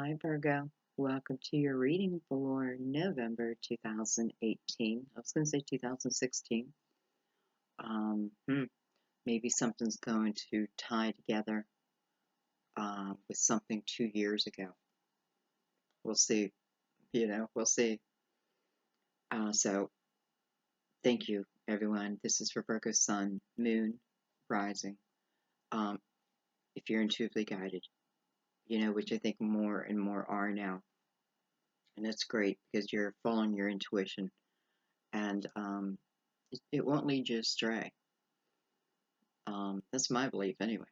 Hi, Virgo. Welcome to your reading for November 2018. I was going to say 2016. Um, hmm, Maybe something's going to tie together with something 2 years ago. We'll see. We'll see. So, thank you, everyone. This is for Virgo Sun, Moon, Rising. Um, if you're intuitively guided, which I think more and more are now. And that's great because you're following your intuition and it won't lead you astray. That's my belief anyway.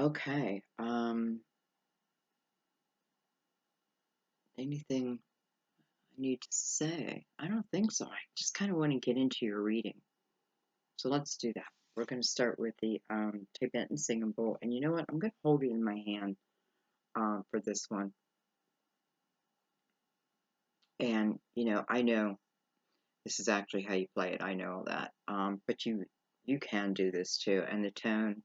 Okay. Anything I need to say? I don't think so. I just kind of want to get into your reading. So let's do that. We're going to start with the Tibetan singing bowl. And you know what? I'm going to hold it in my hand for this one. And, I know this is actually how you play it. I know all that. But you can do this too. And the tone,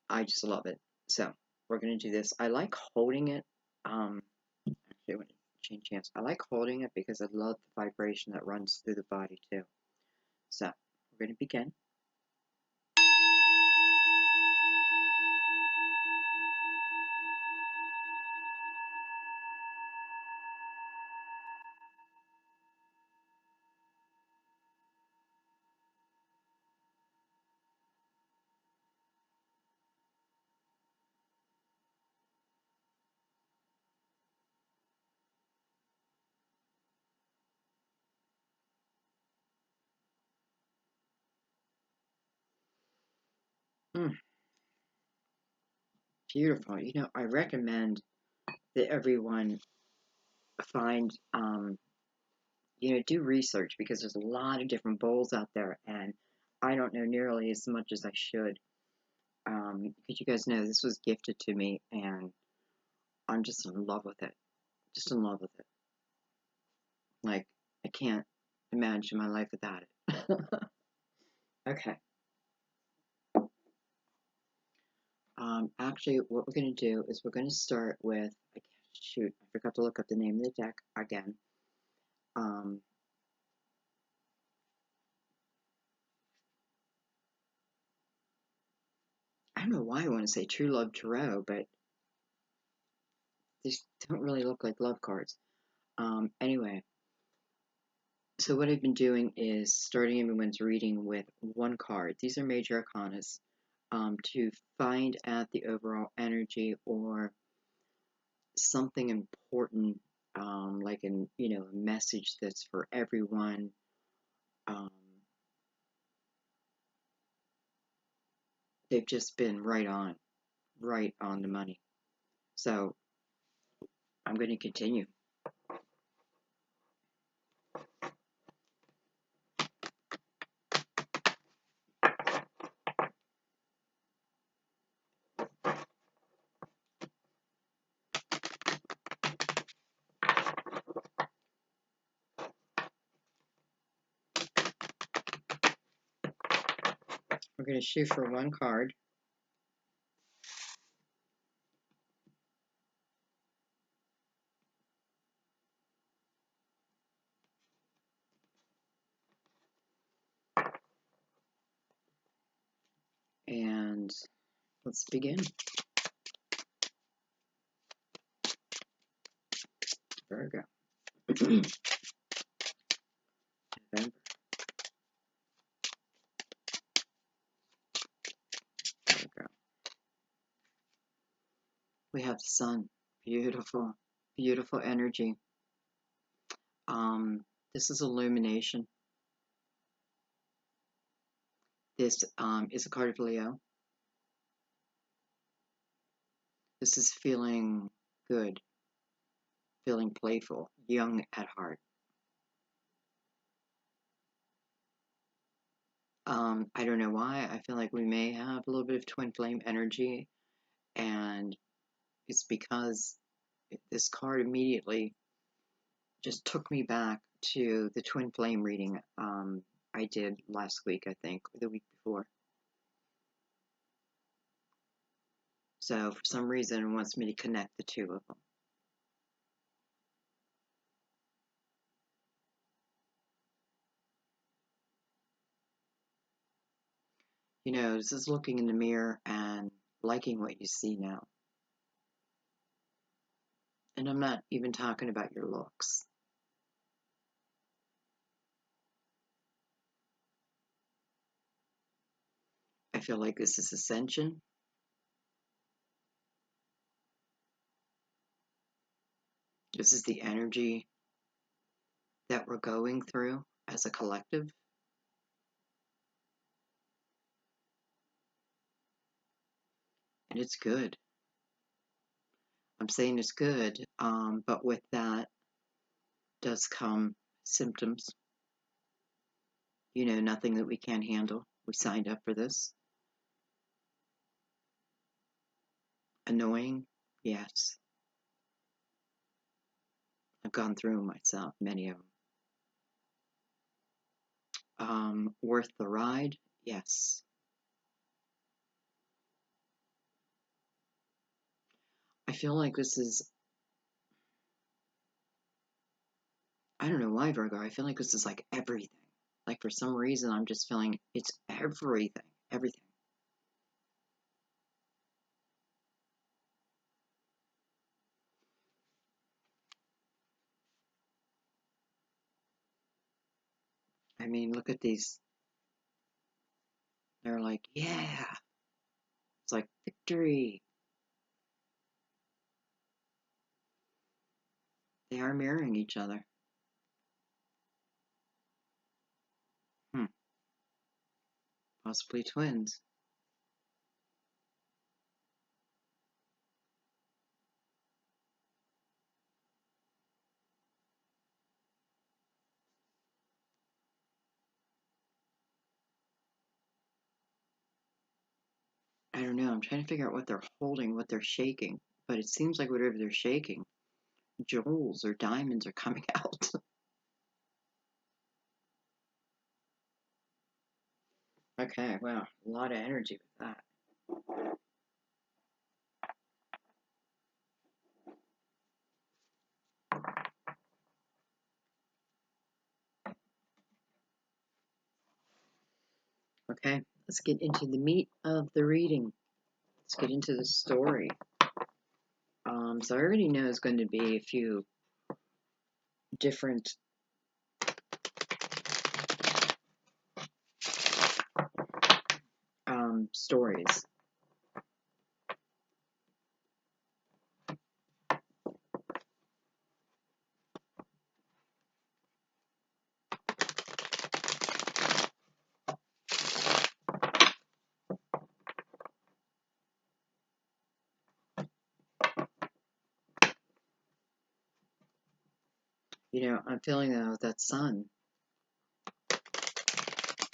I just love it. So we're going to do this. I like holding it. Actually, I want to change hands. I like holding it because I love the vibration that runs through the body too. So we're going to begin. Mm, beautiful. I recommend that everyone find, do research because there's a lot of different bowls out there, and I don't know nearly as much as I should. Because you guys know this was gifted to me, and I'm just in love with it. Just in love with it. Like, I can't imagine my life without it. Okay. Actually, what we're going to do is we're going to start with, shoot, I forgot to look up the name of the deck again. I don't know why I want to say True Love Tarot, but these don't really look like love cards. Anyway, so what I've been doing is starting everyone's reading with one card. These are major arcanas to find out the overall energy or something important, like a message that's for everyone. They've just been right on the money. So I'm going to continue. We're going to shoot for one card. And let's begin. Virgo. November. Virgo. We have the sun. Beautiful, beautiful energy. This is illumination. This is a card of Leo. This is feeling good, feeling playful, young at heart. I don't know why. I feel like we may have a little bit of twin flame energy, and it's because this card immediately just took me back to the twin flame reading I did last week, I think, or the week before. So for some reason, it wants me to connect the two of them. You know, this is looking in the mirror and liking what you see now. And I'm not even talking about your looks. I feel like this is ascension. This is the energy that we're going through as a collective. And it's good. I'm saying it's good, but with that does come symptoms. You know, nothing that we can't handle. We signed up for this. Annoying? Yes. I've gone through them myself, many of them. Worth the ride? Yes. I feel like this is, I don't know why, Virgo. I feel like this is like everything. Like for some reason, I'm just feeling it's everything. Everything. I mean, look at these. They're like, yeah. It's like victory. They are mirroring each other. Hmm. Possibly twins. I don't know. I'm trying to figure out what they're holding, what they're shaking. But it seems like whatever they're shaking, jewels or diamonds are coming out. Okay, wow. A lot of energy with that. Okay, let's get into the meat of the reading. Let's get into the story. So I already know it's going to be a few different stories. You know, I'm feeling that sun.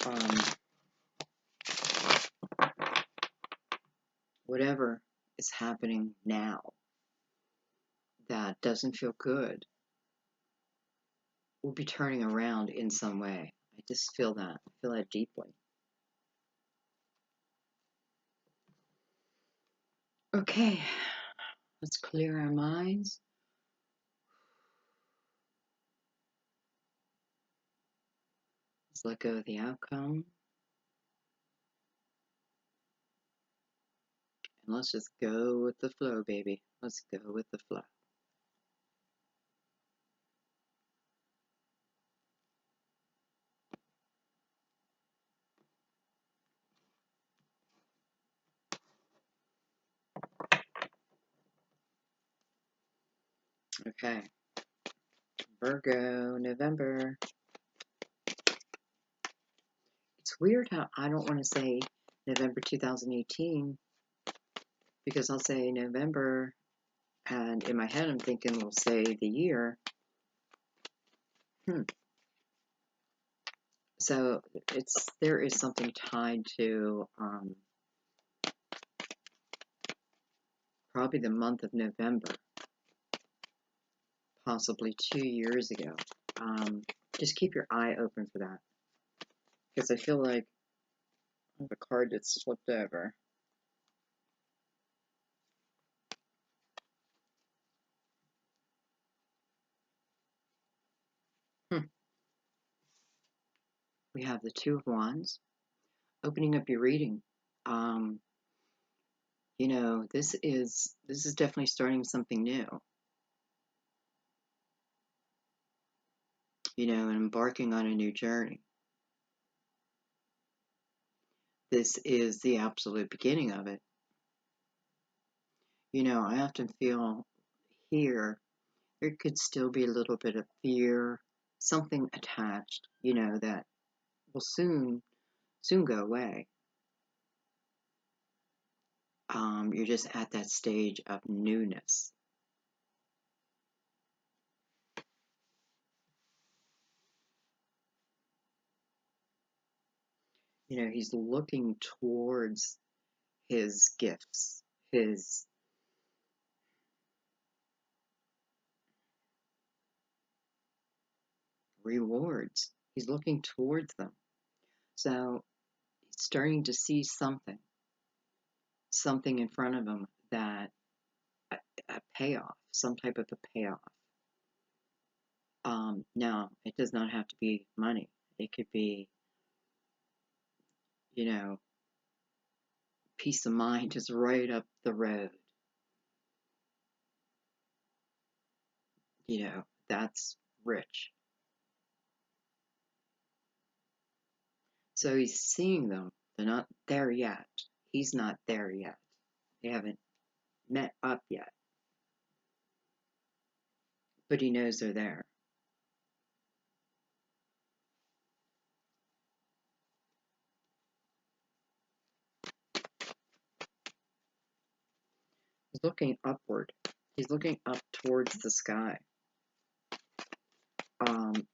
Um, whatever is happening now that doesn't feel good will be turning around in some way. I just feel that. I feel that deeply. Okay, let's clear our minds. Let's let go of the outcome. And let's just go with the flow, baby. Let's go with the flow. Okay. Virgo, November. It's weird how I don't want to say November 2018 because I'll say November and in my head I'm thinking we'll say the year. So there is something tied to probably the month of November, possibly 2 years ago. Just keep your eye open for that because I feel like I have a card that's flipped over. We have the Two of Wands, opening up your reading. Um, this is definitely starting something new. And embarking on a new journey. This is the absolute beginning of it. I often feel here there could still be a little bit of fear, something attached, that will soon go away. You're just at that stage of newness. He's looking towards his gifts, his rewards. He's looking towards them. So he's starting to see something in front of him that a payoff, some type of a payoff. Now, it does not have to be money. It could be, you know, peace of mind is right up the road. That's rich. So he's seeing them. They're not there yet. He's not there yet. They haven't met up yet. But he knows they're there. He's looking upward. He's looking up towards the sky.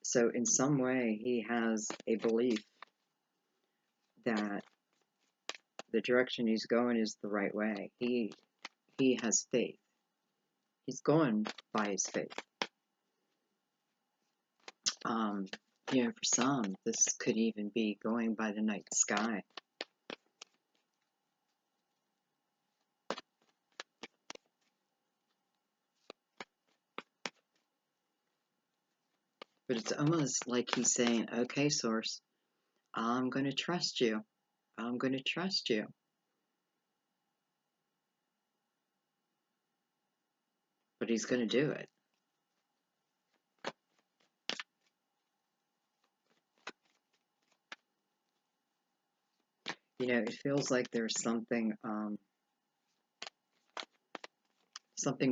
So in some way, he has a belief that the direction he's going is the right way. He has faith. He's going by his faith. For some, this could even be going by the night sky. But it's almost like he's saying, okay, Source, I'm going to trust you. I'm going to trust you. But he's going to do it. It feels like there's something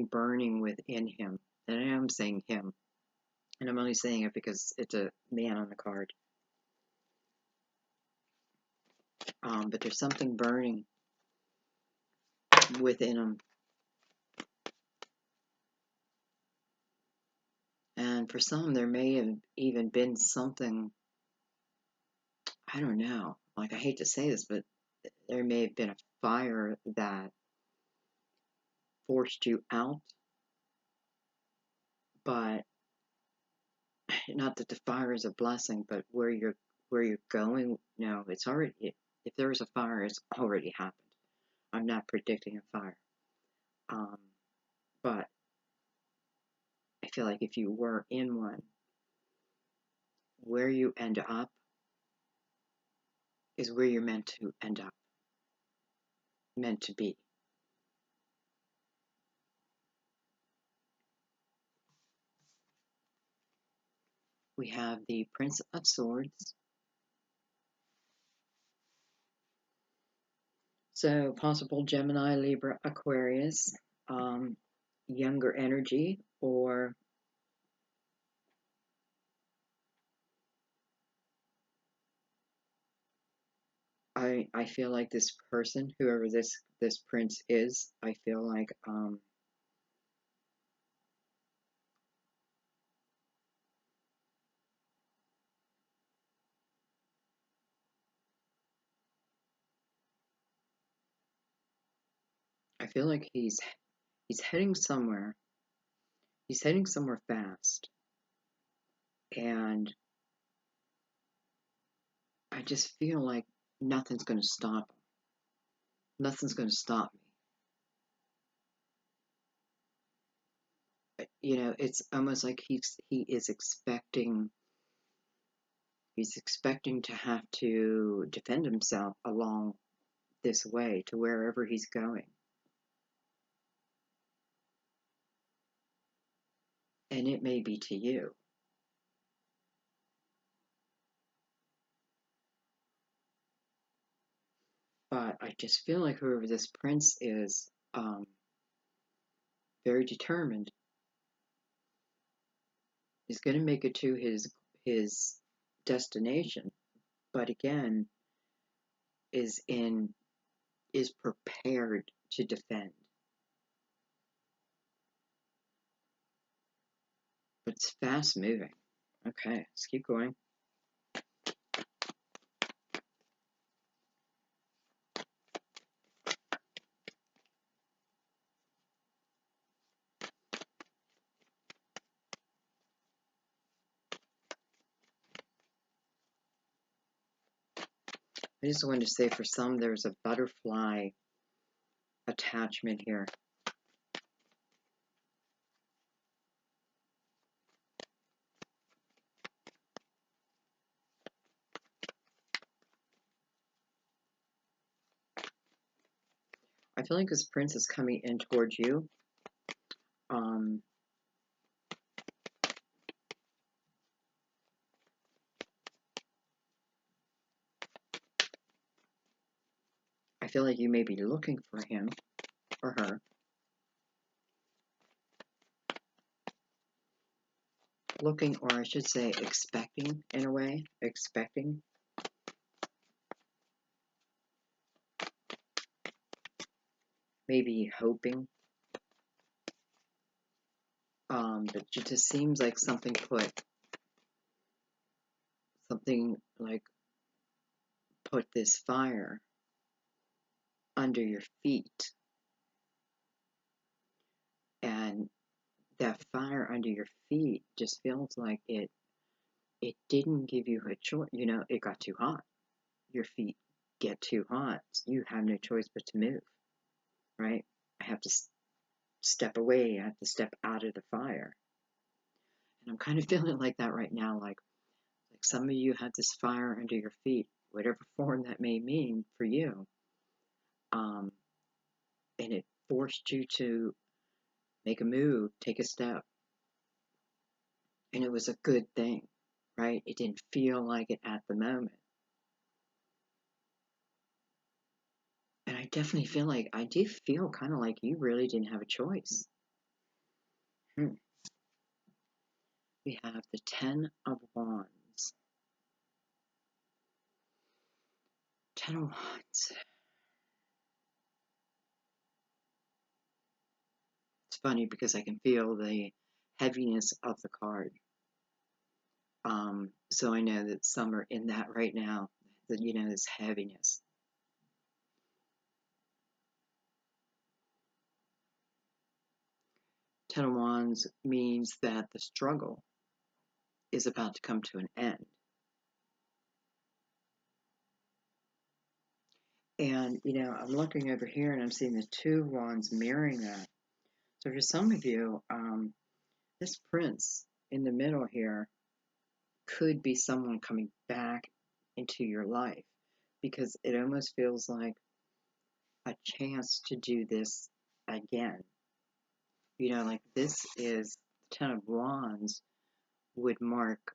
burning within him. And I am saying him. And I'm only saying it because it's a man on the card. But there's something burning within him. And for some, there may have even been something, I don't know, like I hate to say this, but there may have been a fire that forced you out, but not that the fire is a blessing, but where you're going, no, it's already, if there is a fire, it's already happened. I'm not predicting a fire. But I feel like if you were in one, where you end up is where you're meant to end up, meant to be. We have the Prince of Swords. So possible Gemini, Libra, Aquarius, younger energy, or I feel like this person, whoever this prince is, I feel like he's heading somewhere. He's heading somewhere fast, and I just feel like nothing's going to stop him. Nothing's going to stop me. It's almost like he is expecting He's expecting to have to defend himself along this way to wherever he's going. And it may be to you. But I just feel like whoever this prince is, very determined, is going to make it to his destination. But again, is prepared to defend. But it's fast moving. Okay, let's keep going. I just wanted to say for some, there's a butterfly attachment here. I feel like this prince is coming in towards you. I feel like you may be looking for him or her. Looking, or I should say expecting, in a way. Expecting. Maybe hoping. But it just seems like something put this fire under your feet. And that fire under your feet just feels like it didn't give you a choice. You know, it got too hot. Your feet get too hot. You have no choice but to move, right? I have to step away. I have to step out of the fire. And I'm kind of feeling like that right now. Like some of you have this fire under your feet, whatever form that may mean for you. And it forced you to make a move, take a step. And it was a good thing, right? It didn't feel like it at the moment. And I definitely feel like, I do feel kind of like you really didn't have a choice. We have the Ten of Wands. Ten of Wands. It's funny because I can feel the heaviness of the card. So I know that some are in that right now, that, you know, this heaviness. Ten of Wands means that the struggle is about to come to an end. And, you know, I'm looking over here and I'm seeing the Two of Wands mirroring that. So for some of you, this prince in the middle here could be someone coming back into your life, because it almost feels like a chance to do this again. You know, like this is Ten of Wands would mark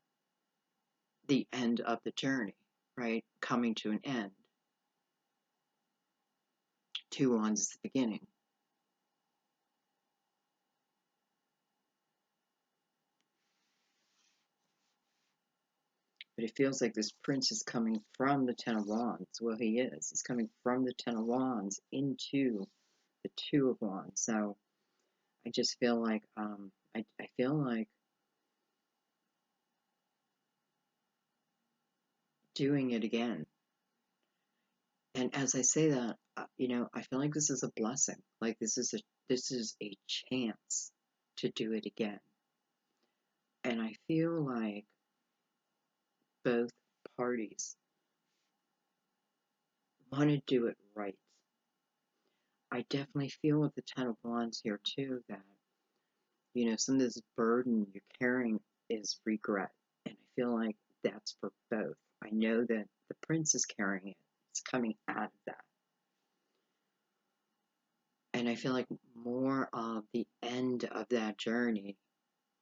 the end of the journey, right? Coming to an end. Two Wands is the beginning. But it feels like this prince is coming from the Ten of Wands. Well, he is. He's coming from the Ten of Wands into the Two of Wands. So I just feel like, I feel like doing it again. And as I say that, you know, I feel like this is a blessing. Like this is a chance to do it again. And I feel like both parties want to do it right. I definitely feel with the Ten of Wands here too that, you know, some of this burden you're carrying is regret. And I feel like that's for both. I know that the prince is carrying it. It's coming out of that. And I feel like more of the end of that journey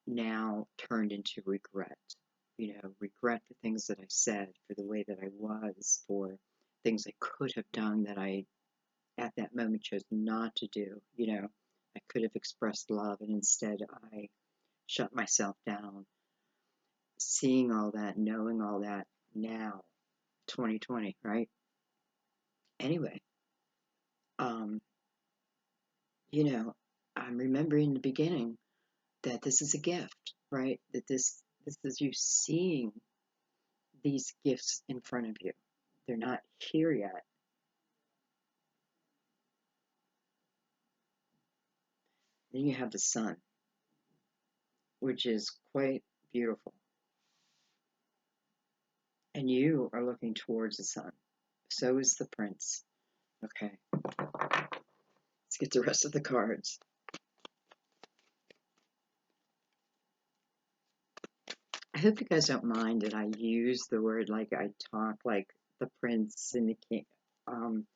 now turned into regret. Regret for things that I said, for the way that I was, for things I could have done that I, at that moment, chose not to do. I could have expressed love, and instead I shut myself down. Seeing all that, knowing all that now, 2020, right? Anyway, um, I'm remembering in the beginning that this is a gift, right? That this is you seeing these gifts in front of you. They're not here yet. Then you have the sun, which is quite beautiful. And you are looking towards the sun. So is the prince. Okay, let's get the rest of the cards. I hope you guys don't mind that I use the word like I talk like the prince and the king. Um,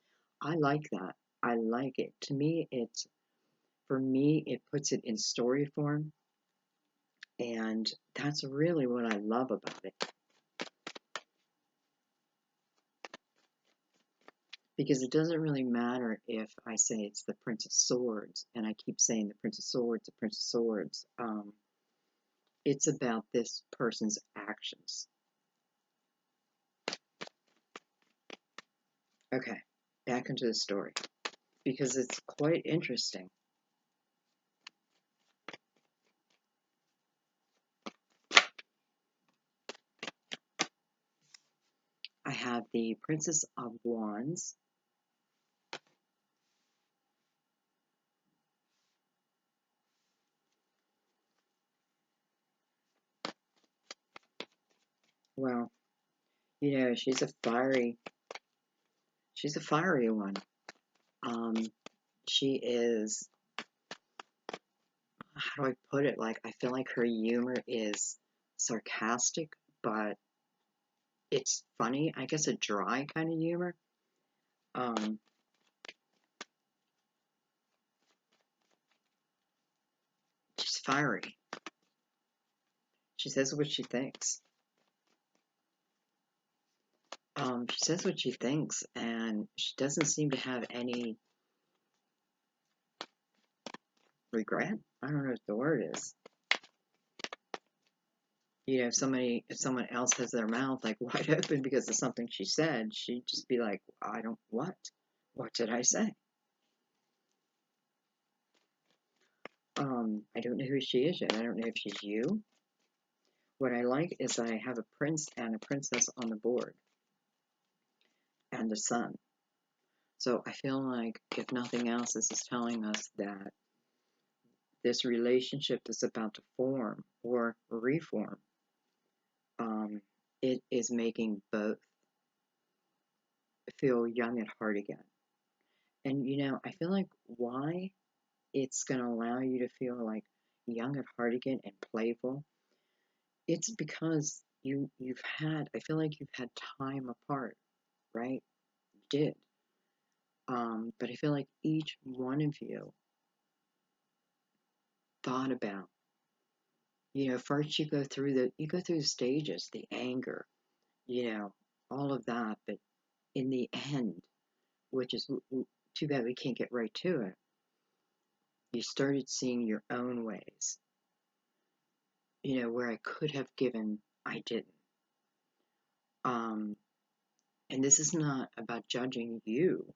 I like that. I like it. To me, for me, it puts it in story form, and that's really what I love about it. Because it doesn't really matter if I say it's the Prince of Swords, and I keep saying the Prince of Swords, the Prince of Swords. It's about this person's actions. Okay, back into the story, because it's quite interesting. I have the Princess of Wands. Well, she's a fiery one. Um, she is, how do I put it? Like, I feel like her humor is sarcastic, but it's funny. I guess a dry kind of humor. Um, she's fiery. She says what she thinks. She says what she thinks, and she doesn't seem to have any regret. I don't know what the word is. If someone else has their mouth like wide open because of something she said, she'd just be like, what? What did I say? I don't know who she is yet. I don't know if she's you. What I like is I have a prince and a princess on the board, and the sun. So I feel like, if nothing else, this is telling us that this relationship that's about to form or reform, it is making both feel young at heart again. And I feel like why it's going to allow you to feel like young at heart again and playful. It's because I feel like you've had time apart, right? You did. But I feel like each one of you thought about, first you go through the stages, the anger, all of that, but in the end, which is too bad we can't get right to it, you started seeing your own ways, where I could have given, I didn't. Um, and this is not about judging you,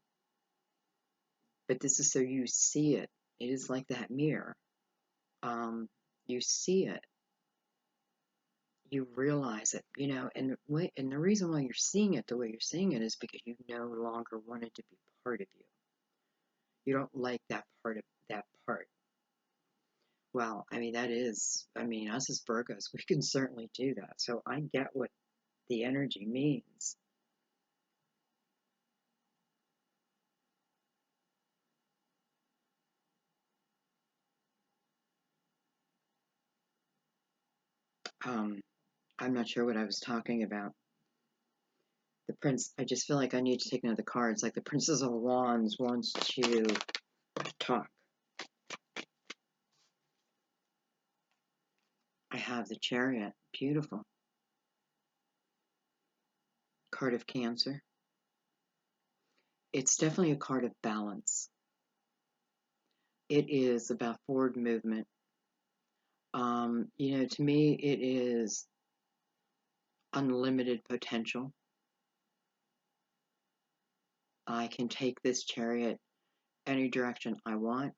but this is so you see it. It is like that mirror. You see it, you realize it, and the reason why you're seeing it the way you're seeing it is because you no longer want it to be part of you. You don't like that part of that part. Well, us as Virgos, we can certainly do that. So I get what the energy means. Um, I'm not sure what I was talking about. The Prince, I just feel like I need to take another card. It's like the Princess of Wands wants to talk. I have the Chariot. Beautiful. Card of Cancer. It's definitely a card of balance. It is about forward movement. To me, it is unlimited potential. I can take this chariot any direction I want.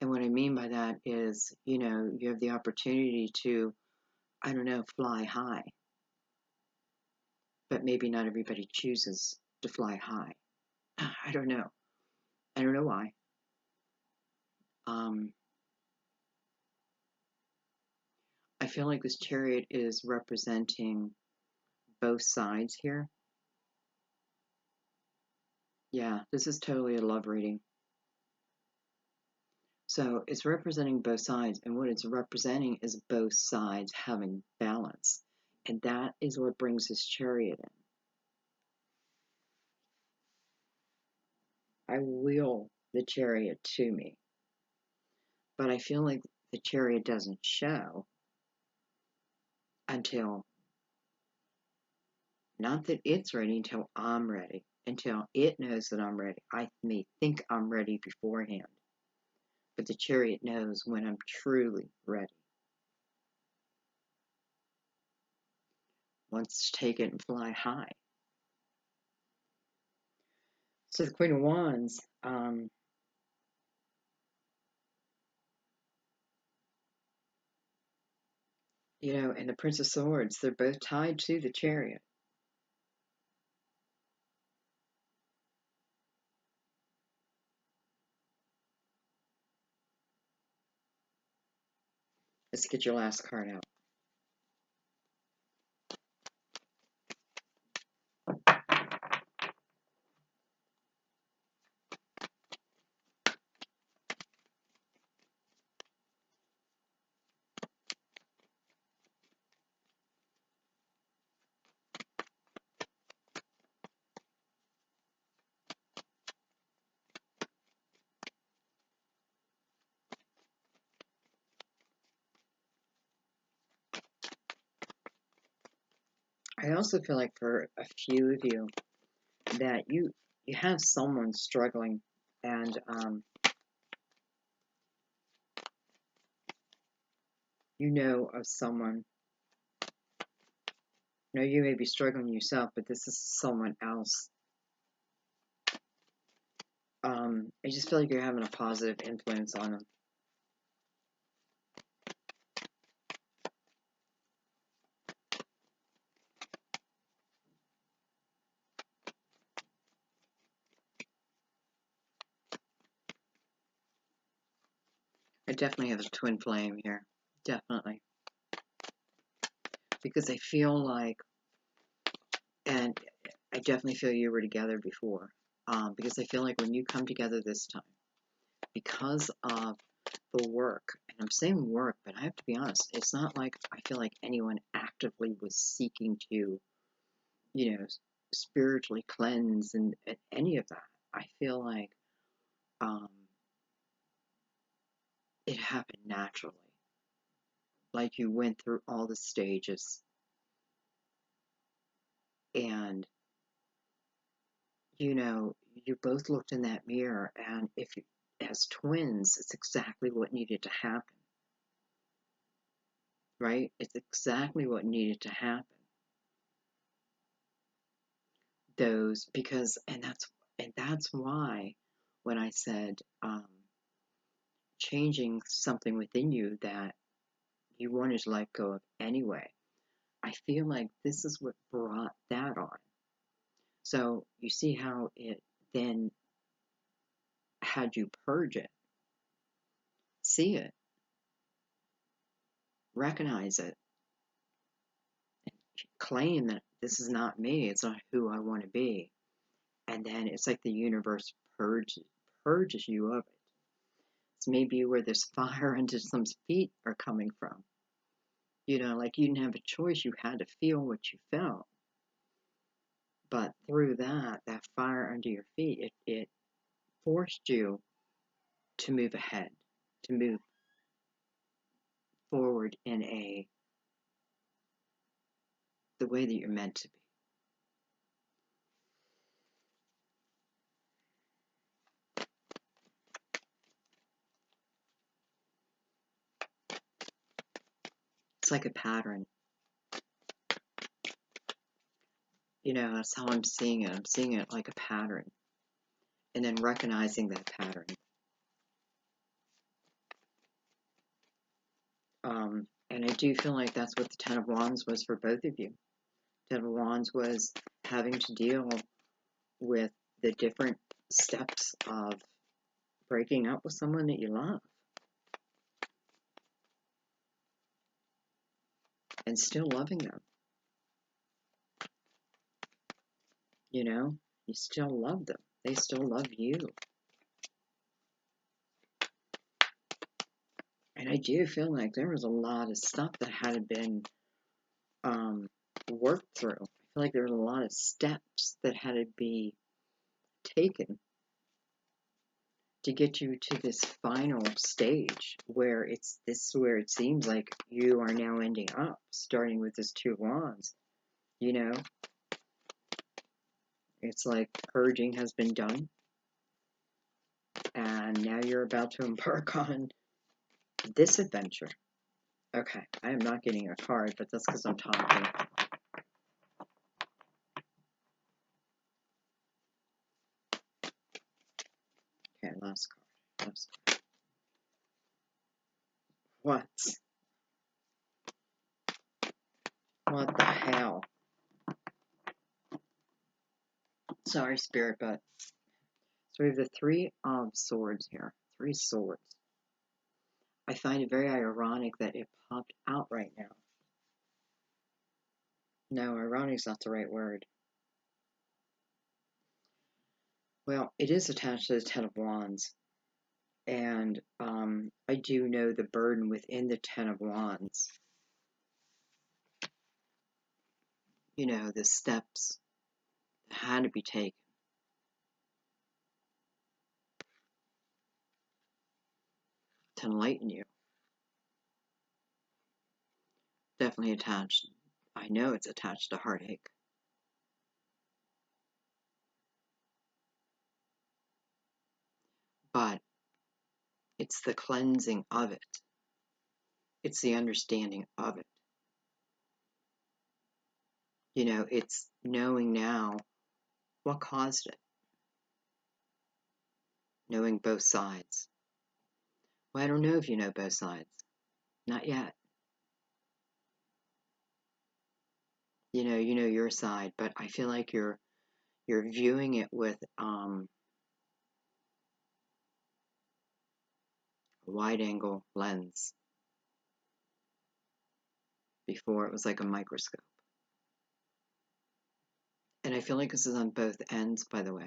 And what I mean by that is, you have the opportunity to, I don't know, fly high. But maybe not everybody chooses to fly high. I don't know. I don't know why. Um, I feel like this chariot is representing both sides here. Yeah, this is totally a love reading. So it's representing both sides, and what it's representing is both sides having balance. And that is what brings this chariot in. I will the chariot to me, but I feel like the chariot doesn't show until, not that it's ready, until I'm ready, until it knows that I'm ready. I may think I'm ready beforehand, but the chariot knows when I'm truly ready. Wants to take it and fly high. So the Queen of Wands, and the Prince of Swords, they're both tied to the chariot. Let's get your last card out. I also feel like for a few of you that you have someone struggling, and you know of someone. You may be struggling yourself, but this is someone else. I just feel like you're having a positive influence on them. I definitely have a twin flame here. Definitely. Because I feel like, and I definitely feel you were together before. Because I feel like when you come together this time, because of the work, and I'm saying work, but I have to be honest, it's not like I feel like anyone actively was seeking to, spiritually cleanse and any of that. I feel like it happened naturally. Like you went through all the stages, and you both looked in that mirror, and if you, as twins, it's exactly what needed to happen, right? It's exactly what needed to happen. Because, and that's why when I said changing something within you that you wanted to let go of anyway, I feel like this is what brought that on. So you see how it then had you purge it, see it, recognize it, claim that this is not me, it's not who I want to be. And then it's like the universe purges you of it. It's maybe where this fire under some feet are coming from. You know, like you didn't have a choice, you had to feel what you felt. But through that fire under your feet, it forced you to move ahead, to move forward in the way that you're meant to be. It's like a pattern. You know, that's how I'm seeing it. I'm seeing it like a pattern. And then recognizing that pattern. And I do feel like that's what the Ten of Wands was for both of you. Ten of Wands was having to deal with the different steps of breaking up with someone that you love. And still loving them. You know, you still love them. They still love you. And I do feel like there was a lot of stuff that had been worked through. I feel like there was a lot of steps that had to be taken to get you to this final stage where where it seems like you are now ending up, starting with this Two of Wands. You know, it's like purging has been done, and now you're about to embark on this adventure. Okay, I am not getting a card, but that's because I'm talking. Okay, last card. Last card. What? What the hell? Sorry, Spirit, but... So we have the Three of Swords here. Three Swords. I find it very ironic that it popped out right now. No, ironic is not the right word. Well, it is attached to the Ten of Wands. And I do know the burden within the Ten of Wands. You know, the steps that had to be taken to enlighten you. Definitely attached. I know it's attached to heartache. But it's the cleansing of it. It's the understanding of it. You know, it's knowing now what caused it. Knowing both sides. Well, I don't know if you know both sides. Not yet. You know your side, but I feel like you're viewing it with a wide angle lens. Before it was like a microscope. And I feel like this is on both ends, by the way.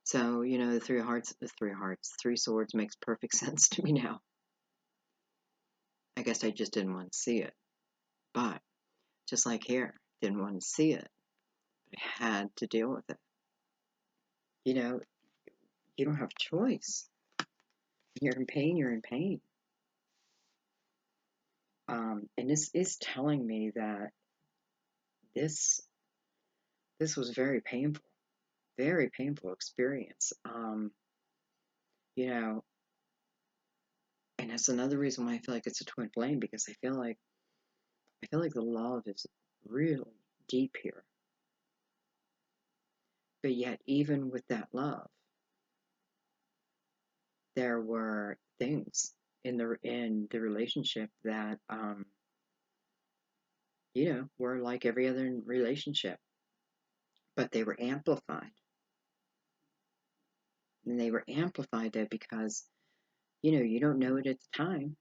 So, you know, Three Swords makes perfect sense to me now. I guess I just didn't want to see it. But, just like here, didn't want to see it. But I had to deal with it. You know, you don't have a choice. You're in pain, you're in pain. And this is telling me that this was very painful experience. You know, and that's another reason why I feel like it's a twin flame, because I feel like the love is really deep here. But yet, even with that love, there were things in the relationship that you know, were like every other relationship, but they were amplified. And they were amplified though because, you know, you don't know it at the time,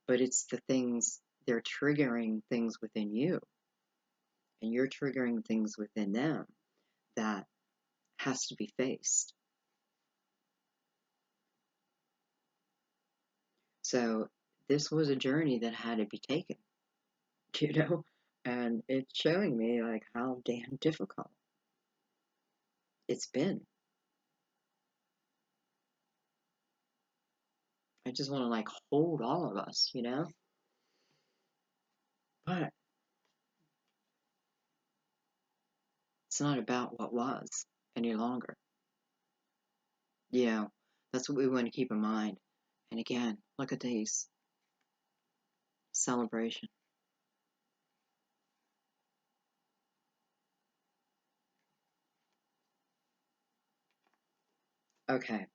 but it's the things, they're triggering things within you, and you're triggering things within them that has to be faced. So this was a journey that had to be taken, you know, and it's showing me like how damn difficult it's been. I just want to like hold all of us, you know, but it's not about what was any longer. You know, that's what we want to keep in mind. And again, look at these celebration. Okay,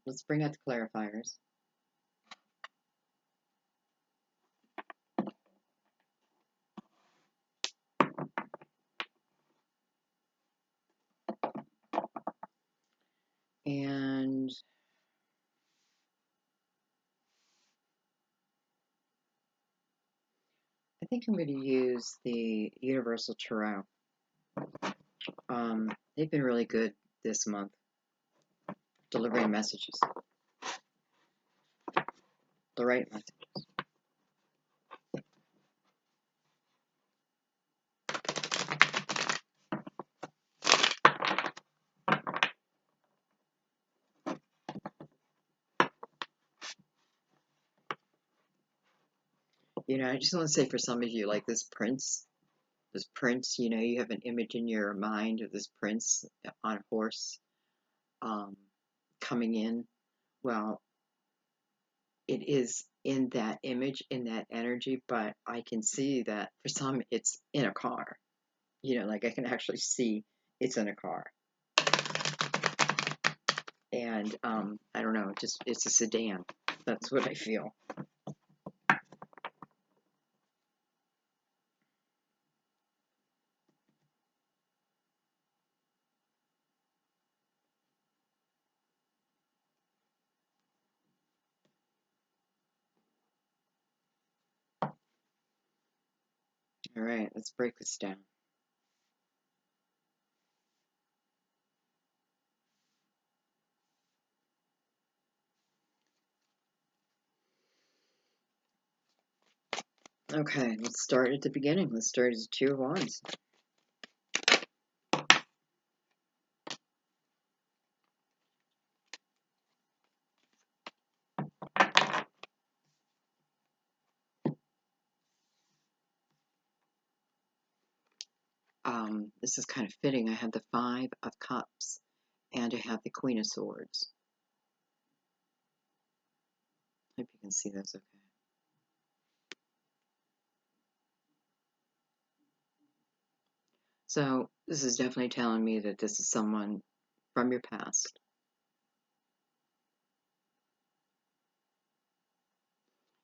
let's bring out the clarifiers. And I think I'm going to use the Universal Tarot. They've been really good this month, delivering messages, the right messages. You know, I just want to say for some of you, like this prince, you know, you have an image in your mind of this prince on a horse um, coming in. Well, it is in that image, in that energy, but I can see that for some it's in a car. You know, like I can actually see it's in a car. And I don't know, just it's a sedan. That's what I feel. All right, let's break this down. Okay, let's start at the beginning. Let's start as Two of Wands. This is kind of fitting. I have the Five of Cups and I have the Queen of Swords. Hope you can see those okay. So this is definitely telling me that this is someone from your past.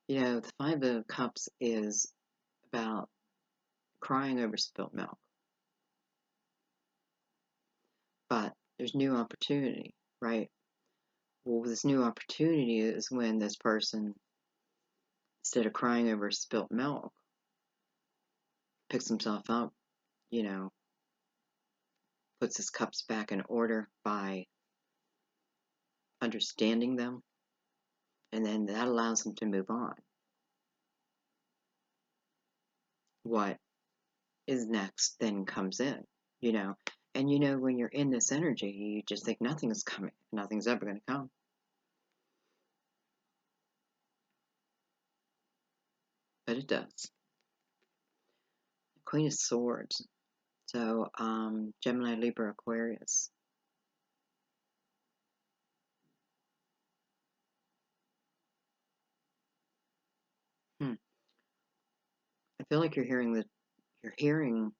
You know, the Five of Cups is about crying over spilt milk. But there's new opportunity, right? Well, this new opportunity is when this person, instead of crying over spilt milk, picks himself up, you know, puts his cups back in order by understanding them, and then that allows him to move on. What is next then comes in, you know. And you know, when you're in this energy, you just think nothing is coming, nothing's ever going to come. But it does. Queen of Swords. So, Gemini, Libra, Aquarius. Hmm. I feel like you're hearing,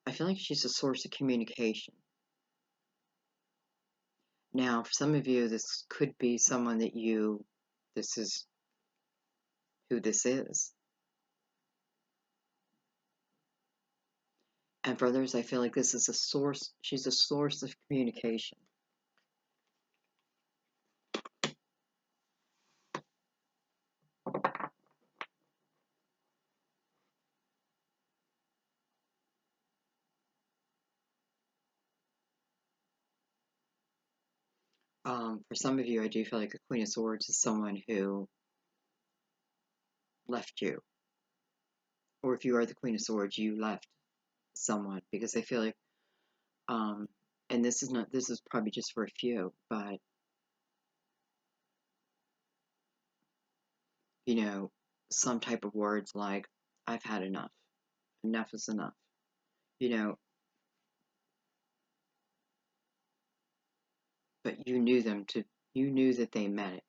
I feel like she's a source of communication. Now, for some of you, this could be someone that this is who this is. And for others, I feel like this is a source, she's a source of communication. For some of you, I do feel like the Queen of Swords is someone who left you. Or if you are the Queen of Swords, you left someone. Because I feel like, um, and this is probably just for a few, but, you know, some type of words like, I've had enough. Enough is enough. You know, but you knew that they meant it.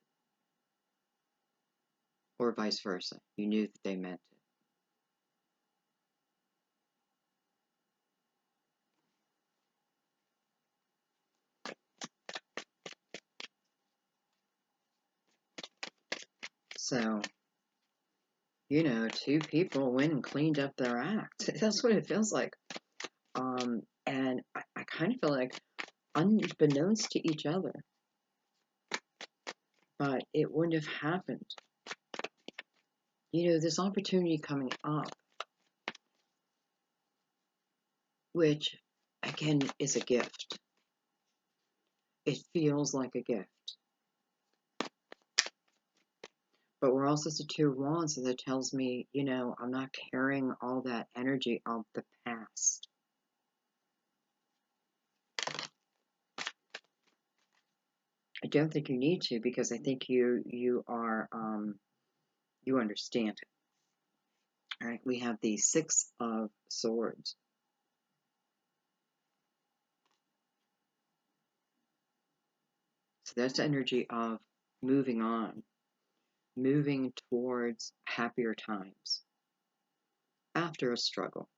Or vice versa. You knew that they meant it. So, you know, two people went and cleaned up their act. That's what it feels like. And I kind of feel like, unbeknownst to each other, but it wouldn't have happened. You know, this opportunity coming up, which again is a gift. It feels like a gift. But we're also the Two of Wands, so that tells me, you know, I'm not carrying all that energy of the past. I don't think you need to, because I think you are you understand it. All right, we have the Six of Swords. So that's energy of moving on, moving towards happier times after a struggle.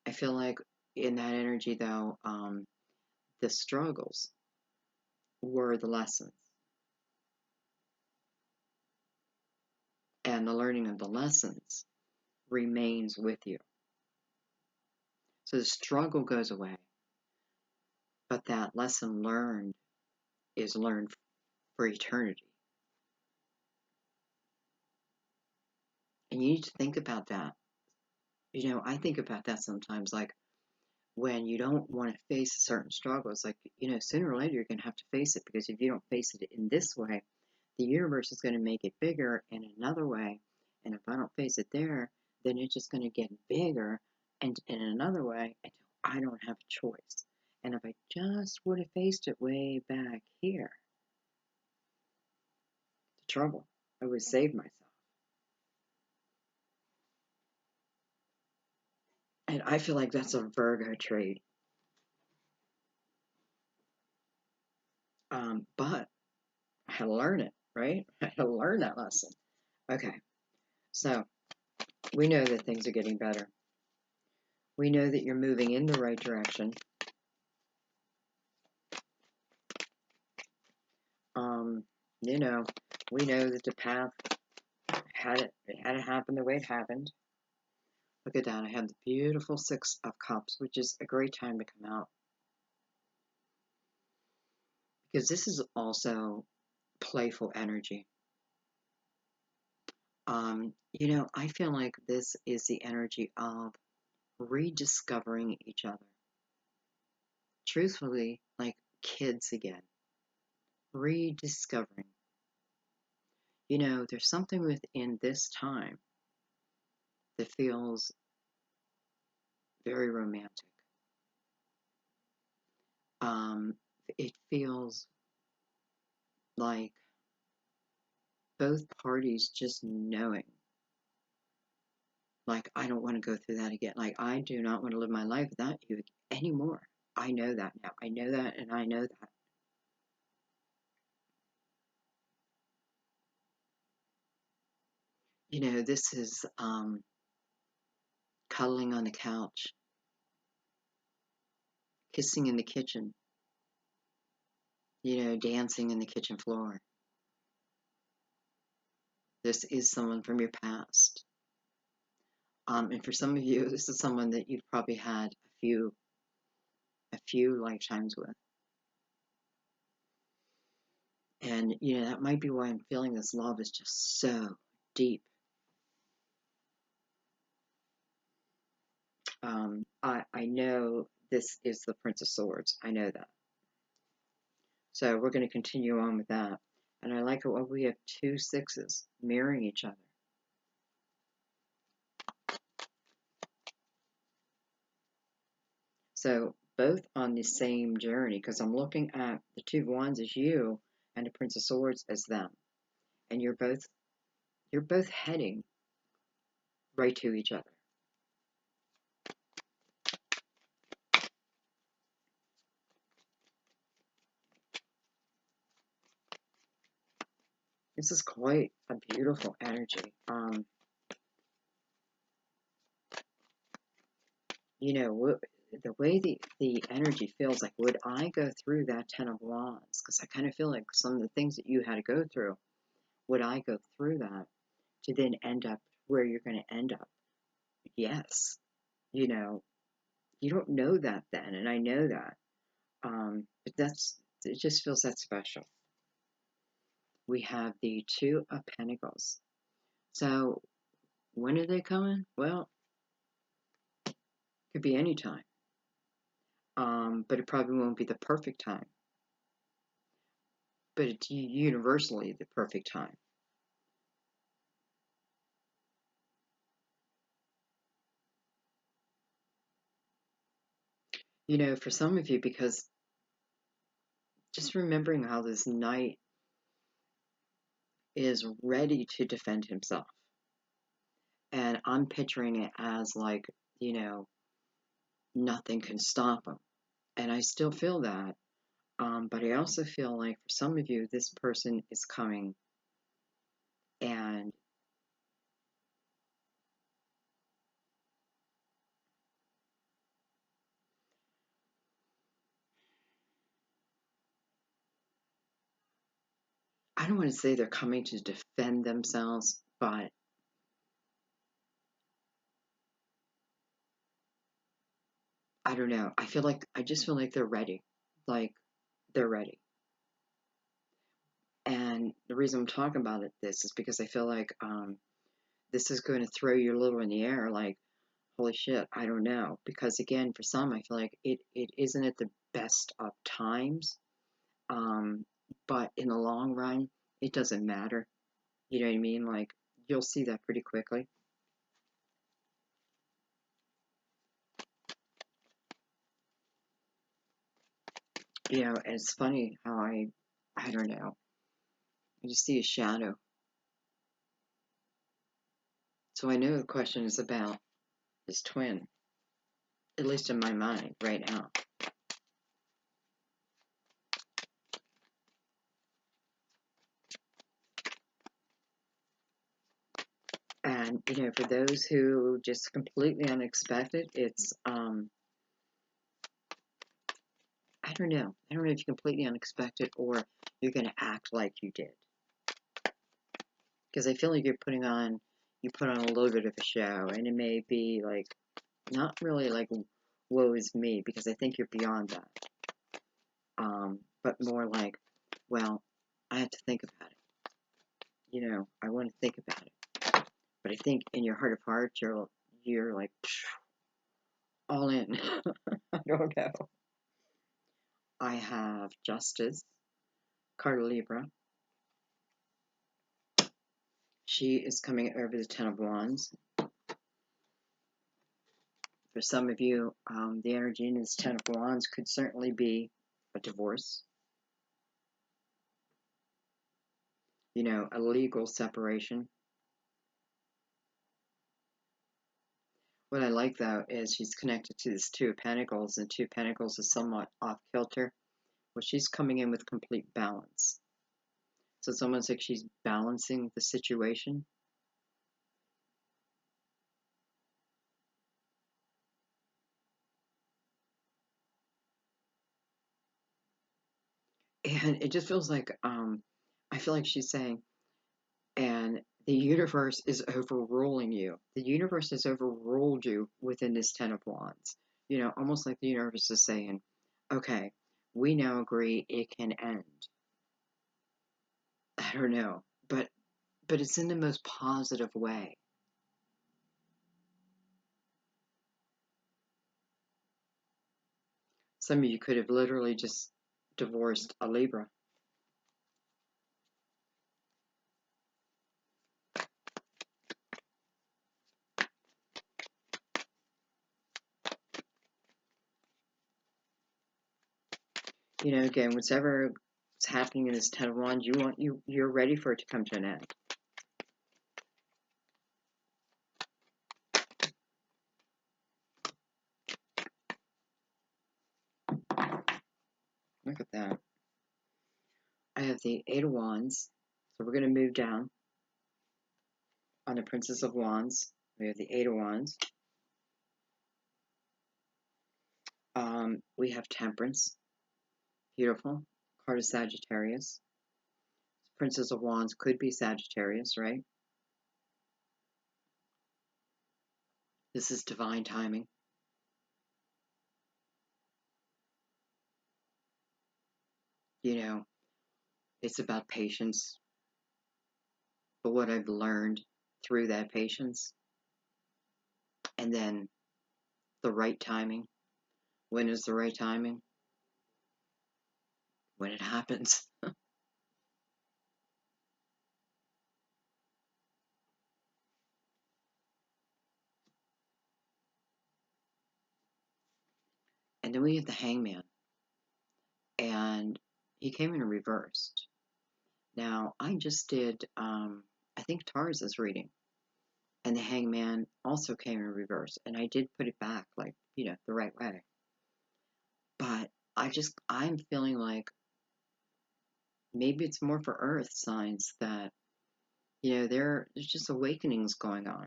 I feel like in that energy, though, the struggles were the lessons, and the learning of the lessons remains with you. So the struggle goes away, but that lesson learned is learned for eternity. And you need to think about that. You know, I think about that sometimes, like when you don't want to face a certain struggle, it's like, you know, sooner or later you're going to have to face it, because if you don't face it in this way, the universe is going to make it bigger in another way. And if I don't face it there, then it's just going to get bigger and in another way until I don't have a choice. And if I just would have faced it way back here, the trouble, I would save myself. And I feel like that's a Virgo trait. But I had to learn it, right? I had to learn that lesson. Okay, so we know that things are getting better. We know that you're moving in the right direction. Um, you know, we know that the path it had to happen the way it happened. Look at that. I have the beautiful Six of Cups, which is a great time to come out, because this is also playful energy. You know, I feel like this is the energy of rediscovering each other. Truthfully, like kids again, rediscovering. You know, there's something within this time that feels very romantic. Um, it feels like both parties just knowing, like, I don't want to go through that again. Like, I do not want to live my life without you anymore. I know that now. I know that, and I know that. You know, this is cuddling on the couch, kissing in the kitchen, you know, dancing in the kitchen floor. This is someone from your past. And for some of you, this is someone that you've probably had a few lifetimes with. And, you know, that might be why I'm feeling this love is just so deep. I know this is the Prince of Swords. I know that. So we're going to continue on with that. And I like it when we have two sixes mirroring each other. So both on the same journey, because I'm looking at the Two of Wands as you and the Prince of Swords as them. And you're both heading right to each other. This is quite a beautiful energy. You know, the way the energy feels like, would I go through that Ten of Wands? Because I kind of feel like some of the things that you had to go through, would I go through that to then end up where you're going to end up? Yes. You know, you don't know that then, and I know that. But it just feels that special. We have the Two of Pentacles. So when are they coming? Well, could be any time. But it probably won't be the perfect time. But it's universally the perfect time. You know, for some of you, because just remembering how this knight is ready to defend himself. And I'm picturing it as like, you know, nothing can stop him. And I still feel that. But I also feel like for some of you, this person is coming and I don't want to say they're coming to defend themselves, but I don't know. I just feel like they're ready. Like they're ready. And the reason I'm talking about this is because I feel like this is going to throw you a little in the air. Like, holy shit, I don't know. Because again, for some, I feel like it isn't at the best of times. Um, but in the long run, it doesn't matter. You know what I mean? Like, you'll see that pretty quickly. You know, and it's funny how I don't know. I just see a shadow. So I know the question is about his twin, at least in my mind right now. And you know, for those who just completely unexpected, it's I don't know. I don't know if you're completely unexpected or you're gonna act like you did. Because I feel like you put on a little bit of a show, and it may be like not really like woe is me, because I think you're beyond that. But more like, well, I have to think about it. You know, I want to think about it. But I think in your heart of hearts, you're like all in. I don't know. I have Justice, Carta Libra. She is coming over the Ten of Wands. For some of you, the energy in this Ten of Wands could certainly be a divorce, you know, a legal separation. What I like, though, is she's connected to this Two of Pentacles, and Two of Pentacles is somewhat off kilter. Well, she's coming in with complete balance. So it's almost like she's balancing the situation. And it just feels like, I feel like she's saying, and the universe is overruling you. The universe has overruled you within this Ten of Wands. You know, almost like the universe is saying, okay, we now agree it can end. I don't know, but it's in the most positive way. Some of you could have literally just divorced a Libra. You know, again, whatever is happening in this Ten of Wands, you're ready for it to come to an end. Look at that. I have the Eight of Wands. So we're going to move down on the Princess of Wands. We have the Eight of Wands. We have Temperance. Beautiful. Card of Sagittarius. Princess of Wands could be Sagittarius, right? This is divine timing. You know, it's about patience. But what I've learned through that patience, and then the right timing. When is the right timing? When it happens. And then we have the Hangman. And he came in reversed. Now, I just did, I think Tarz's reading. And the Hangman also came in reverse. And I did put it back, like, the right way. But I'm feeling like maybe it's more for Earth signs that, there's just awakenings going on.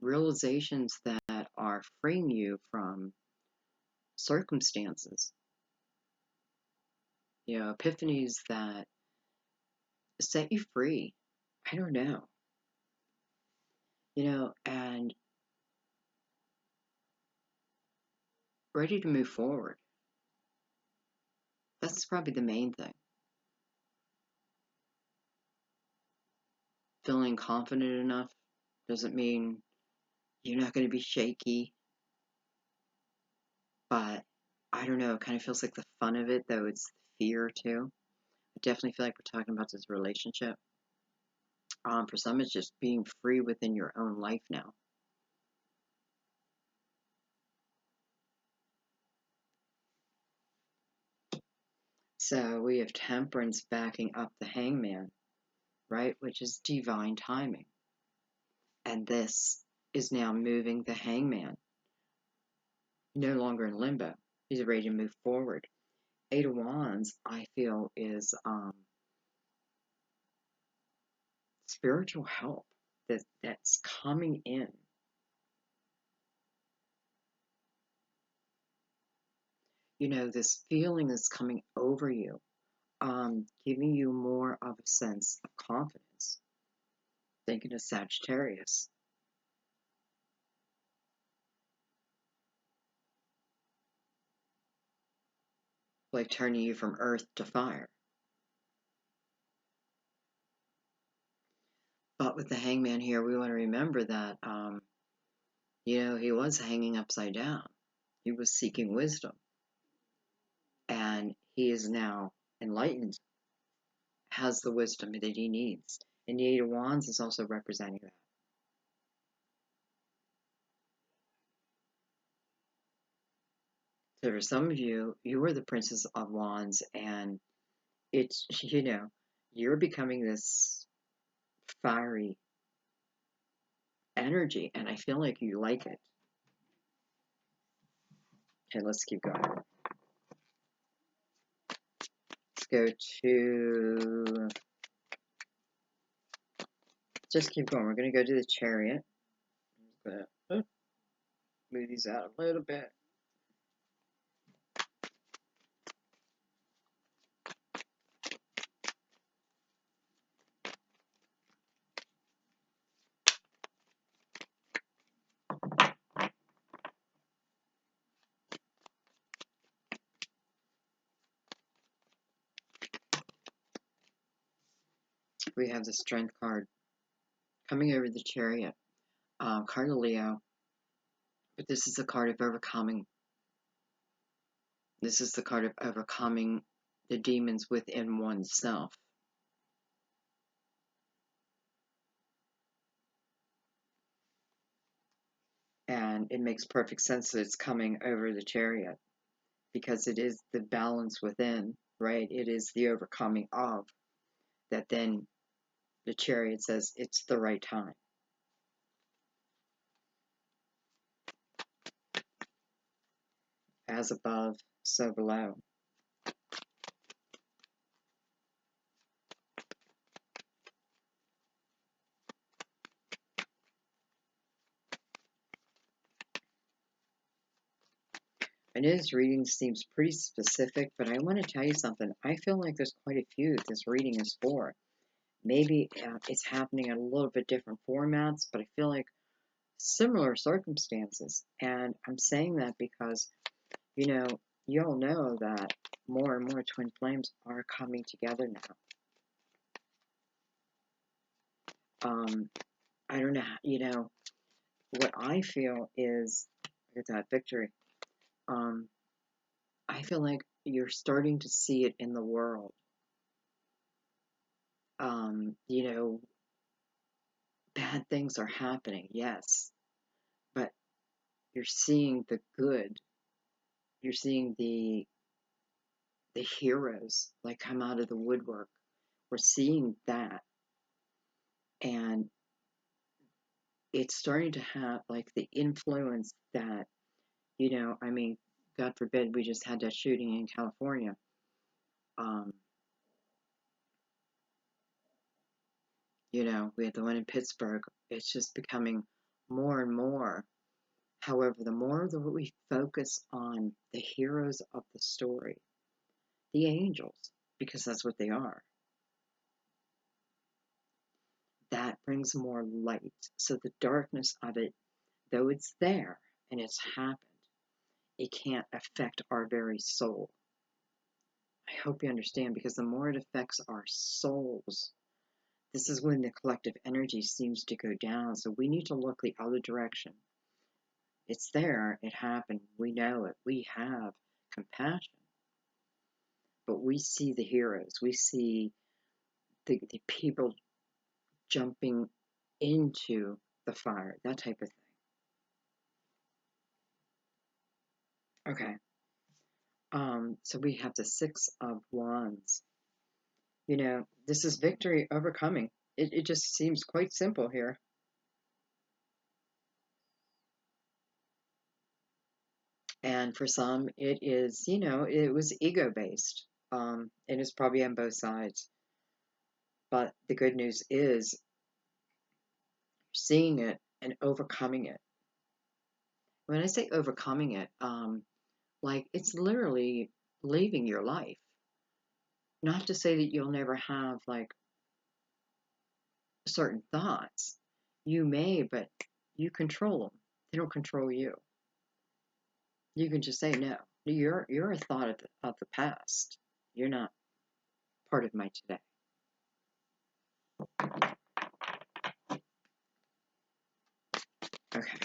Realizations that are freeing you from circumstances. Epiphanies that set you free. I don't know. And ready to move forward. That's probably the main thing. Feeling confident enough doesn't mean you're not going to be shaky, but I don't know, it kind of feels like the fun of it, though it's fear too. I definitely feel like we're talking about this relationship. For some, it's just being free within your own life now. So we have Temperance backing up the Hangman, right? Which is divine timing. And this is now moving the Hangman. No longer in limbo. He's ready to move forward. Eight of Wands, I feel, is spiritual help that's coming in. This feeling is coming over you, giving you more of a sense of confidence. Thinking of Sagittarius. Like turning you from earth to fire. But with the Hangman here, we want to remember that, he was hanging upside down. He was seeking wisdom. And he is now enlightened, has the wisdom that he needs. And the Eight of Wands is also representing that. So for some of you, you are the Princess of Wands, and it's, you're becoming this fiery energy, and I feel like you like it. Okay, let's keep going. Let's go to, just keep going. We're going to go to the Chariot. I'm going to move these out a little bit. We have the Strength card coming over the Chariot. Card of Leo. But this is a card of overcoming. This is the card of overcoming the demons within oneself. And it makes perfect sense that it's coming over the Chariot, because it is the balance within, right? It is the overcoming of, that then the Chariot says it's the right time. As above, so below. I know this reading seems pretty specific, but I want to tell you something. I feel like there's quite a few that this reading is for. Maybe it's happening in a little bit different formats, but I feel like similar circumstances. And I'm saying that because, you know, you all know that more and more twin flames are coming together now. I don't know, what I feel is, look at that victory. I feel like you're starting to see it in the world. You know, bad things are happening, yes, but you're seeing the good. You're seeing the heroes like come out of the woodwork. We're seeing that, and it's starting to have like the influence that, I mean, God forbid we just had that shooting in California. We had the one in Pittsburgh. It's just becoming more and more. However, the more that we focus on the heroes of the story, the angels, because that's what they are, that brings more light. So the darkness of it, though it's there and it's happened, it can't affect our very soul. I hope you understand, because the more it affects our souls, this is when the collective energy seems to go down. So we need to look the other direction. It's there, it happened, we know it, we have compassion. But we see the heroes, we see the people jumping into the fire, that type of thing. Okay. So we have the Six of Wands. This is victory overcoming. It just seems quite simple here. And for some, it is, it was ego-based. And it's probably on both sides. But the good news is seeing it and overcoming it. When I say overcoming it, like it's literally leaving your life. Not to say that you'll never have like certain thoughts. You may, but you control them. They don't control you. You can just say no. You're a thought of the past. You're not part of my today. Okay.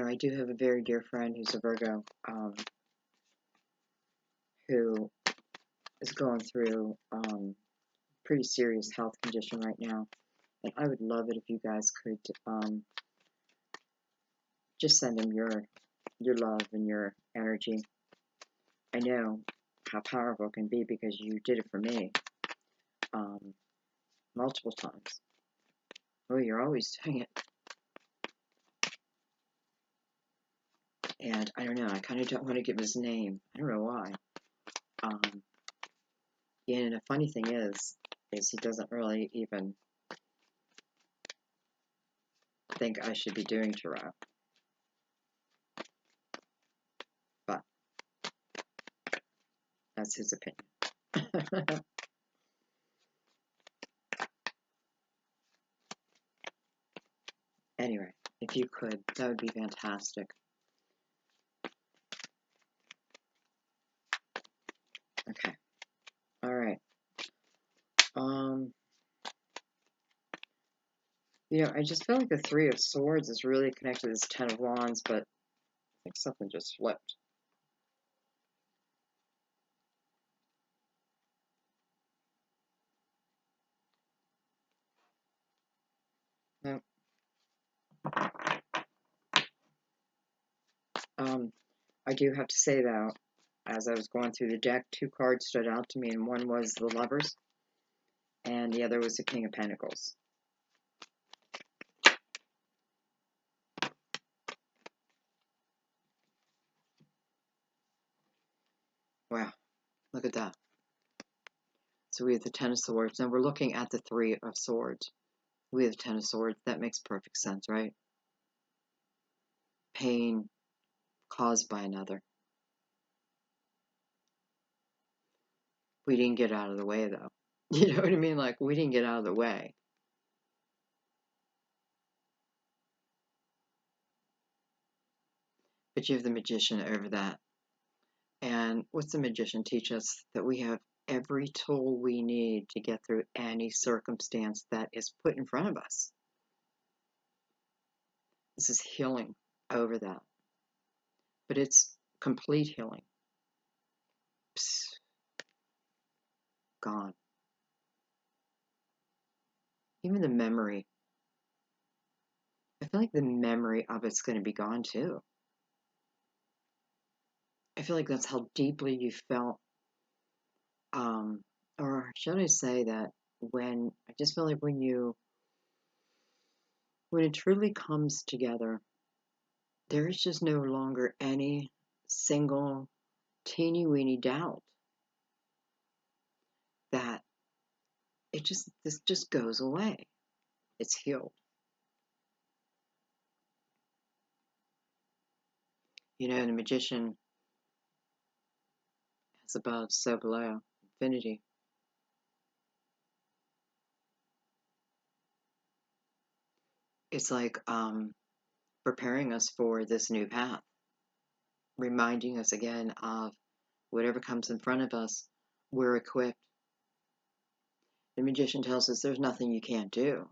I do have a very dear friend who's a Virgo, who is going through pretty serious health condition right now. And I would love it if you guys could just send him your love and your energy. I know how powerful it can be because you did it for me multiple times. Oh, you're always doing it. And I don't know, I kind of don't want to give his name. I don't know why. And the funny thing is he doesn't really even think I should be doing tarot. But that's his opinion. Anyway, if you could, that would be fantastic. Okay. All right. Um, I just feel like the Three of Swords is really connected to this Ten of Wands, but I think something just flipped. No. I do have to say, though, as I was going through the deck, two cards stood out to me, and one was the Lovers, and the other was the King of Pentacles. Wow, look at that. So we have the Ten of Swords, and we're looking at the Three of Swords. We have the Ten of Swords. That makes perfect sense, right? Pain caused by another. We didn't get out of the way, though. You know what I mean? Like, we didn't get out of the way. But you have the Magician over that. And what's the Magician teach us? That we have every tool we need to get through any circumstance that is put in front of us. This is healing over that. But it's complete healing. Psst. Gone. Even the memory. I feel like the memory of it's going to be gone too. I feel like that's how deeply you felt. Or should I say that I just feel like when it truly comes together, there is just no longer any single teeny weeny doubt that this just goes away. It's healed. The Magician has above, so below, infinity. It's like preparing us for this new path, reminding us again of whatever comes in front of us, we're equipped. The Magician tells us there's nothing you can't do.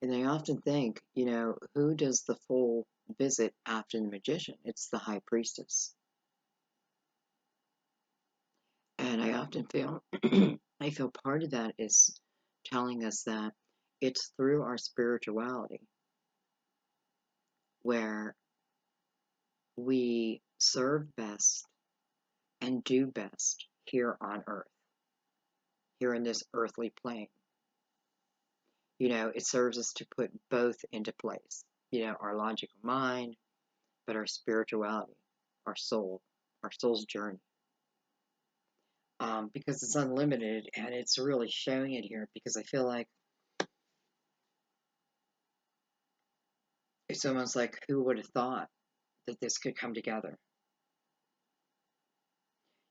And they often think, who does the full visit after the Magician? It's the High Priestess. And I often feel, I feel part of that is telling us that it's through our spirituality where we serve best and do best here on earth, here in this earthly plane. It serves us to put both into place, our logical mind, but our spirituality, our soul's journey. Because it's unlimited and it's really showing it here because I feel like it's almost like who would have thought that this could come together?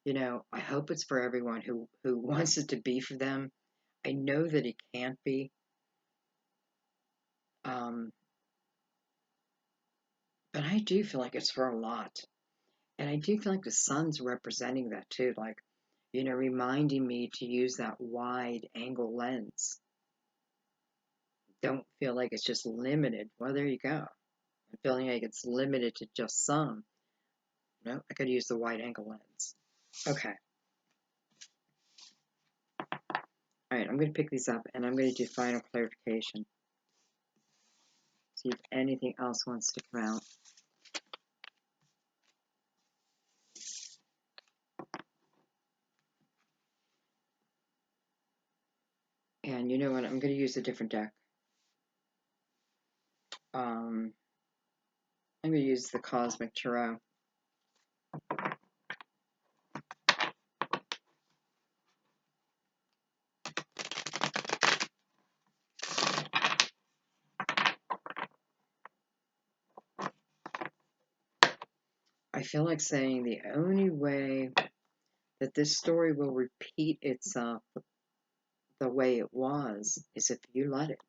I hope it's for everyone who wants it to be for them. I know that it can't be. But I do feel like it's for a lot. And I do feel like the sun's representing that too. Like, reminding me to use that wide angle lens. Don't feel like it's just limited. Well, there you go. I'm feeling like it's limited to just some. No, I could use the wide angle lens. Okay. All right, I'm going to pick these up and I'm going to do final clarification. See if anything else wants to come out. And you know what? I'm going to use a different deck. I'm going to use the Cosmic Tarot. I feel like saying the only way that this story will repeat itself the way it was is if you let it.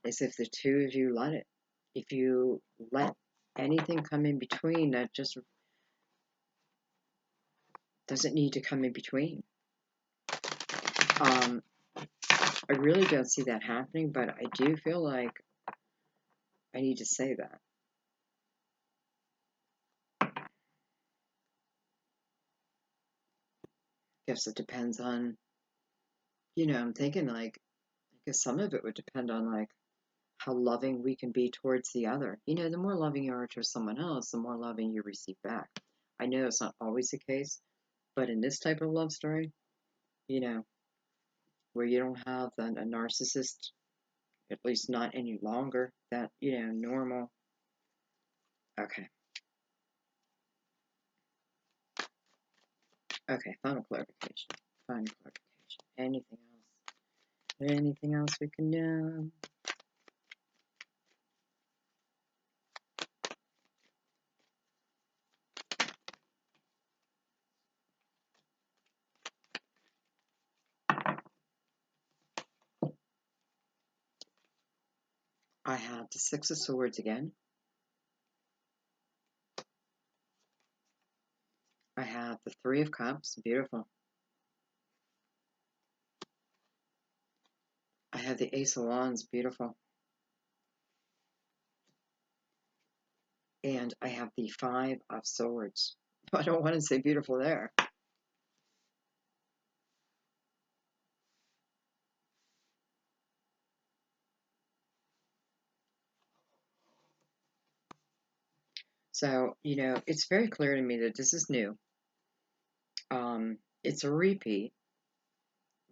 As if the two of you let it. if you let anything come in between, that just doesn't need to come in between. Um, I really don't see that happening, but I do feel like I need to say that. Guess it depends on, I'm thinking like, I guess some of it would depend on like how loving we can be towards the other. The more loving you are towards someone else, the more loving you receive back. I know it's not always the case, but in this type of love story, you know, where you don't have a narcissist, at least not any longer, that, normal. Okay. Okay, final clarification. Final clarification. Anything else? Anything else we can know? I have the Six of Swords again. I have the Three of Cups. Beautiful. I have the Ace of Wands. Beautiful. And I have the Five of Swords. I don't want to say beautiful there. So, it's very clear to me that this is new. It's a repeat,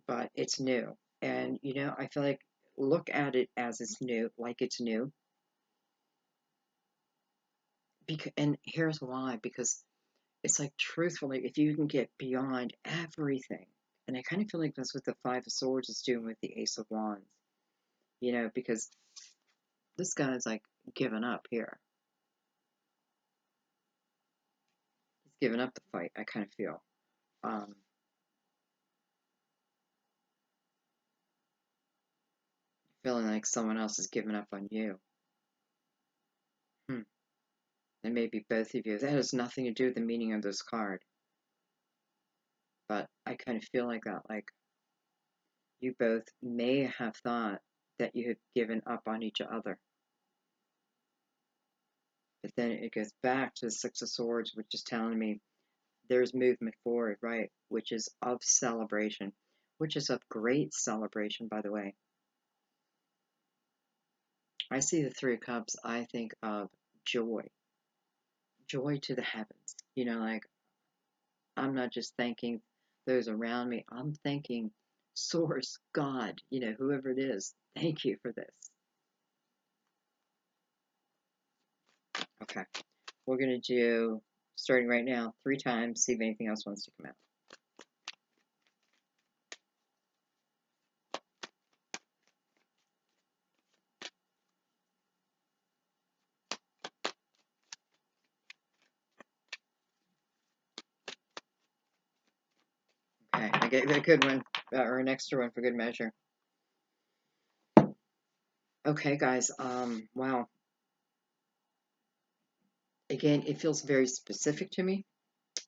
but it's new. And, I feel like look at it as it's new, like it's new. And here's why, because it's like truthfully, if you can get beyond everything, and I kind of feel like that's what the Five of Swords is doing with the Ace of Wands, because this guy's like giving up here. He's giving up the fight, I kind of feel. Feeling like someone else is giving up on you. And maybe both of you. That has nothing to do with the meaning of this card. But I kind of feel like that, like you both may have thought that you had given up on each other. But then it goes back to the Six of Swords, which is telling me there's movement forward, right? Which is of celebration, which is of great celebration, by the way. I see the Three of Cups, I think of joy, joy to the heavens. Like I'm not just thanking those around me, I'm thanking Source, God, whoever it is, thank you for this. Okay, we're going to do, starting right now, 3 times, see if anything else wants to come out. Okay, I gave it a good one, or an extra one for good measure. Okay, guys, wow. Again, it feels very specific to me,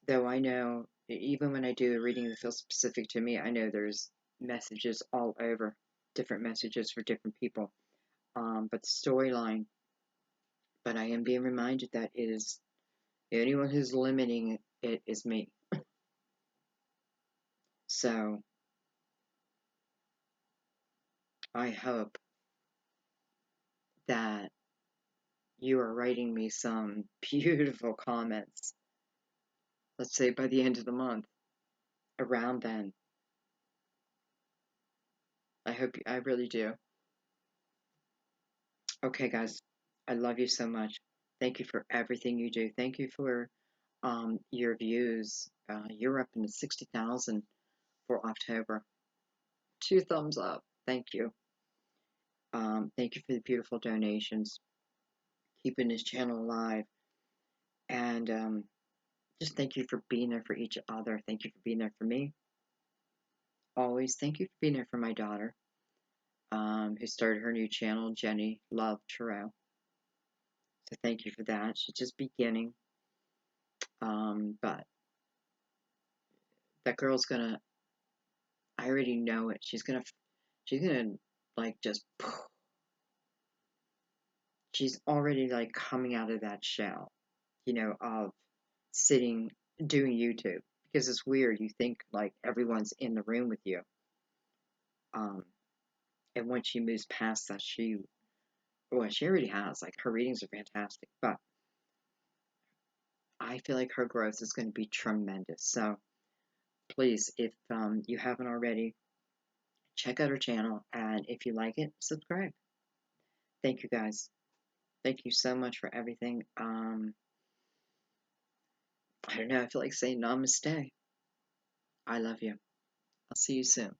though I know, even when I do a reading that feels specific to me, I know there's messages all over, different messages for different people. But the storyline, but I am being reminded that it is anyone who's limiting it is me. So I hope that you are writing me some beautiful comments, let's say by the end of the month, around then. I really do. Okay, guys, I love you so much. Thank you for everything you do. Thank you for your views. You're up into 60,000 for October. 2 thumbs up. Thank you. Thank you for the beautiful donations, keeping this channel alive. And just thank you for being there for each other. Thank you for being there for me. Always. Thank you for being there for my daughter, who started her new channel, Jenny Love Tarot. to thank you for that. She's just beginning. But that girl's gonna, I already know it. She's gonna like just, she's already like coming out of that shell, of sitting, doing YouTube. Because it's weird. You think like everyone's in the room with you. Um, and once she moves past that, well, she already has. Like her readings are fantastic. But I feel like her growth is going to be tremendous. So please, if you haven't already, check out her channel. And if you like it, subscribe. Thank you guys. Thank you so much for everything. I don't know. I feel like saying namaste. I love you. I'll see you soon.